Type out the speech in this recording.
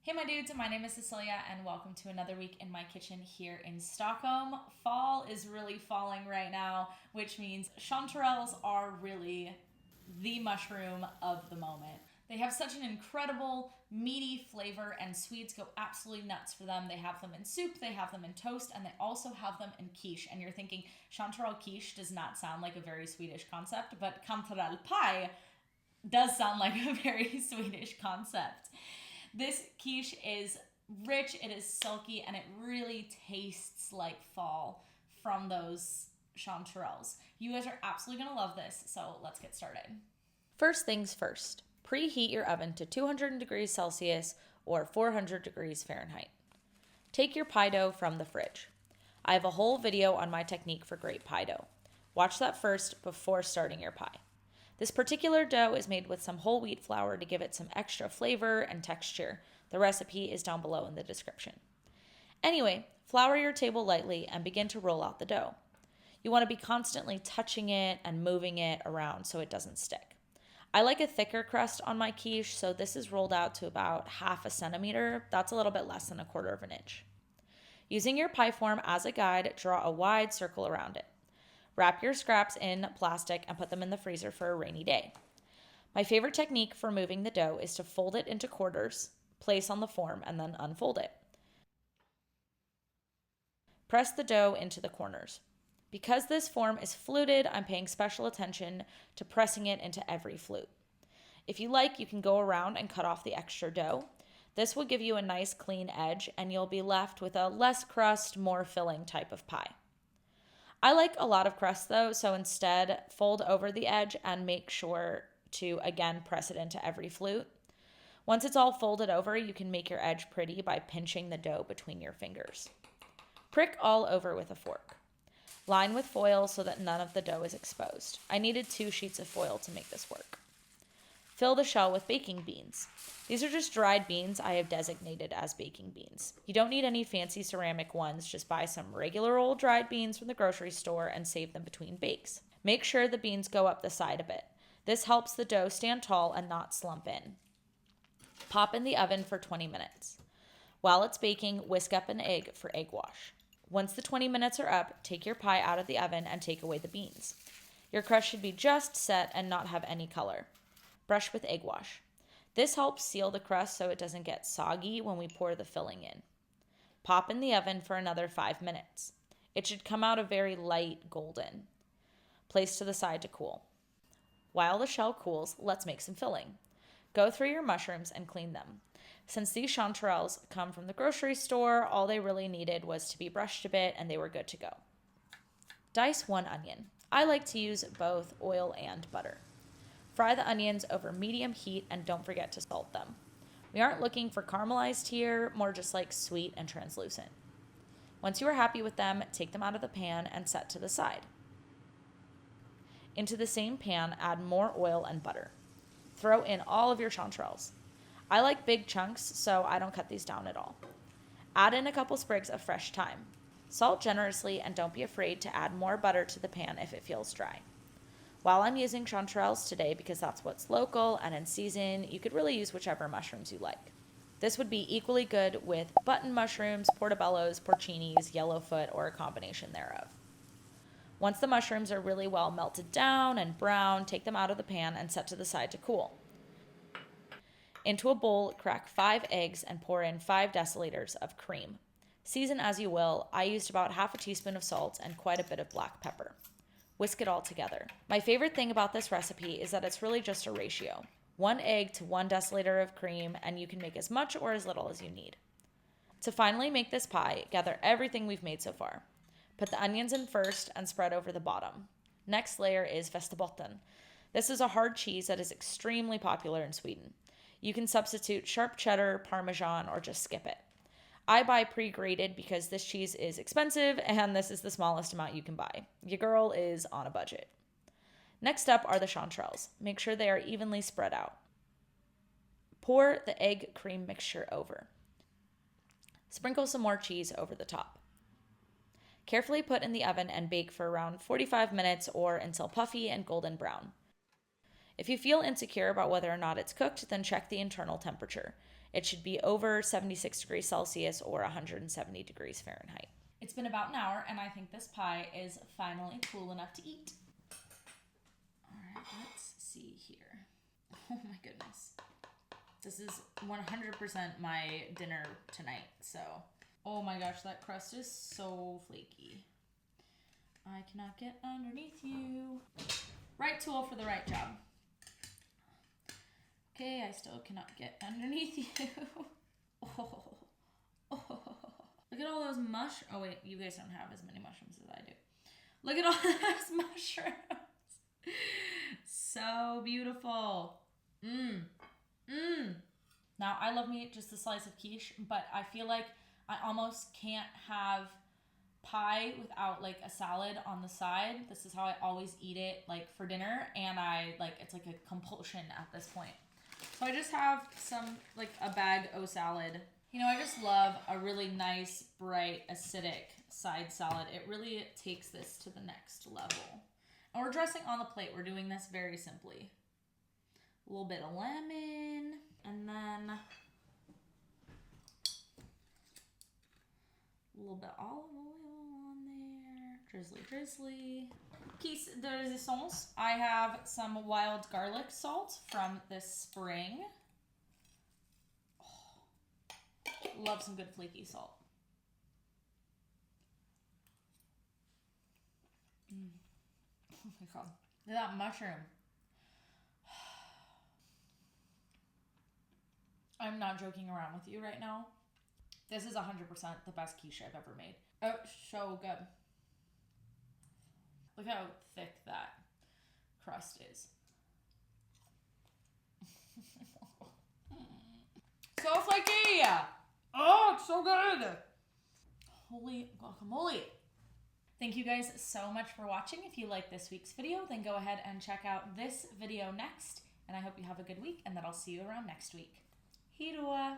Hey my dudes, my name is Cecilia and welcome to another week in my kitchen here in Stockholm. Fall is really falling right now, which means chanterelles are really the mushroom of the moment. They have such an incredible meaty flavor and Swedes go absolutely nuts for them. They have them in soup, they have them in toast, and they also have them in quiche. And you're thinking, chanterelle quiche does not sound like a very Swedish concept, but kantarellepaj does sound like a very Swedish concept. This quiche is rich, it is silky, and it really tastes like fall from those chanterelles. You guys are absolutely going to love this, so let's get started. First things first, preheat your oven to 200 degrees Celsius or 400 degrees Fahrenheit. Take your pie dough from the fridge. I have a whole video on my technique for great pie dough. Watch that first before starting your pie. This particular dough is made with some whole wheat flour to give it some extra flavor and texture. The recipe is down below in the description. Anyway, flour your table lightly and begin to roll out the dough. You want to be constantly touching it and moving it around so it doesn't stick. I like a thicker crust on my quiche, so this is rolled out to about 1/2 centimeter. That's a little bit less than 1/4 inch. Using your pie form as a guide, draw a wide circle around it. Wrap your scraps in plastic and put them in the freezer for a rainy day. My favorite technique for moving the dough is to fold it into quarters, place on the form, and then unfold it. Press the dough into the corners. Because this form is fluted, I'm paying special attention to pressing it into every flute. If you like, you can go around and cut off the extra dough. This will give you a nice clean edge and you'll be left with a less crust, more filling type of pie. I like a lot of crust though, so instead fold over the edge and make sure to again press it into every flute. Once it's all folded over, you can make your edge pretty by pinching the dough between your fingers. Prick all over with a fork. Line with foil so that none of the dough is exposed. I needed 2 sheets of foil to make this work. Fill the shell with baking beans. These are just dried beans I have designated as baking beans. You don't need any fancy ceramic ones, just buy some regular old dried beans from the grocery store and save them between bakes. Make sure the beans go up the side a bit. This helps the dough stand tall and not slump in. Pop in the oven for 20 minutes. While it's baking, whisk up an egg for egg wash. Once the 20 minutes are up, take your pie out of the oven and take away the beans. Your crust should be just set and not have any color. Brush with egg wash. This helps seal the crust so it doesn't get soggy when we pour the filling in. Pop in the oven for another 5 minutes. It should come out a very light golden. Place to the side to cool. While the shell cools, let's make some filling. Go through your mushrooms and clean them. Since these chanterelles come from the grocery store, all they really needed was to be brushed a bit and they were good to go. Dice 1 onion. I like to use both oil and butter. Fry the onions over medium heat and don't forget to salt them. We aren't looking for caramelized here, more just like sweet and translucent. Once you are happy with them, take them out of the pan and set to the side. Into the same pan, add more oil and butter. Throw in all of your chanterelles. I like big chunks, so I don't cut these down at all. Add in a couple sprigs of fresh thyme. Salt generously and don't be afraid to add more butter to the pan if it feels dry. While I'm using chanterelles today because that's what's local and in season, you could really use whichever mushrooms you like. This would be equally good with button mushrooms, portobellos, porcinis, yellowfoot, or a combination thereof. Once the mushrooms are really well melted down and brown, take them out of the pan and set to the side to cool. Into a bowl, crack 5 eggs and pour in 5 deciliters of cream. Season as you will. I used about 1/2 teaspoon of salt and quite a bit of black pepper. Whisk it all together. My favorite thing about this recipe is that it's really just a ratio. 1 egg to 1 deciliter of cream, and you can make as much or as little as you need. To finally make this pie, gather everything we've made so far. Put the onions in first and spread over the bottom. Next layer is Vasterbotten. This is a hard cheese that is extremely popular in Sweden. You can substitute sharp cheddar, Parmesan, or just skip it. I buy pre-grated because this cheese is expensive and this is the smallest amount you can buy. Your girl is on a budget. Next up are the chanterelles. Make sure they are evenly spread out. Pour the egg cream mixture over. Sprinkle some more cheese over the top. Carefully put in the oven and bake for around 45 minutes or until puffy and golden brown. If you feel insecure about whether or not it's cooked, then check the internal temperature. It should be over 76 degrees Celsius or 170 degrees Fahrenheit. It's been about an hour, and I think this pie is finally cool enough to eat. All right, let's see here. Oh my goodness. This is 100% my dinner tonight, so. Oh my gosh, that crust is so flaky. I cannot get underneath you. Right tool for the right job. Okay, I still cannot get underneath you. Oh. Look at all those Oh wait, you guys don't have as many mushrooms as I do. Look at all those mushrooms. So beautiful. Now, I love me just a slice of quiche, but I feel like I almost can't have pie without like a salad on the side. This is how I always eat it, like for dinner, and it's like a compulsion at this point. So I just have like a bag o' salad. You know, I just love a really nice, bright, acidic side salad. It really takes this to the next level. And we're dressing on the plate. We're doing this very simply. A little bit of lemon, and then a little bit of olive oil on there. Drizzly. Piece de resistance. I have some wild garlic salt from this spring. Oh, love some good flaky salt. Oh my god. Look at that mushroom. I'm not joking around with you right now. This is 100% the best quiche I've ever made. Oh, so good. Look how thick that crust is. So flaky! Oh, it's so good! Holy guacamole. Thank you guys so much for watching. If you like this week's video, then go ahead and check out this video next. And I hope you have a good week and that I'll see you around next week. Hejdå!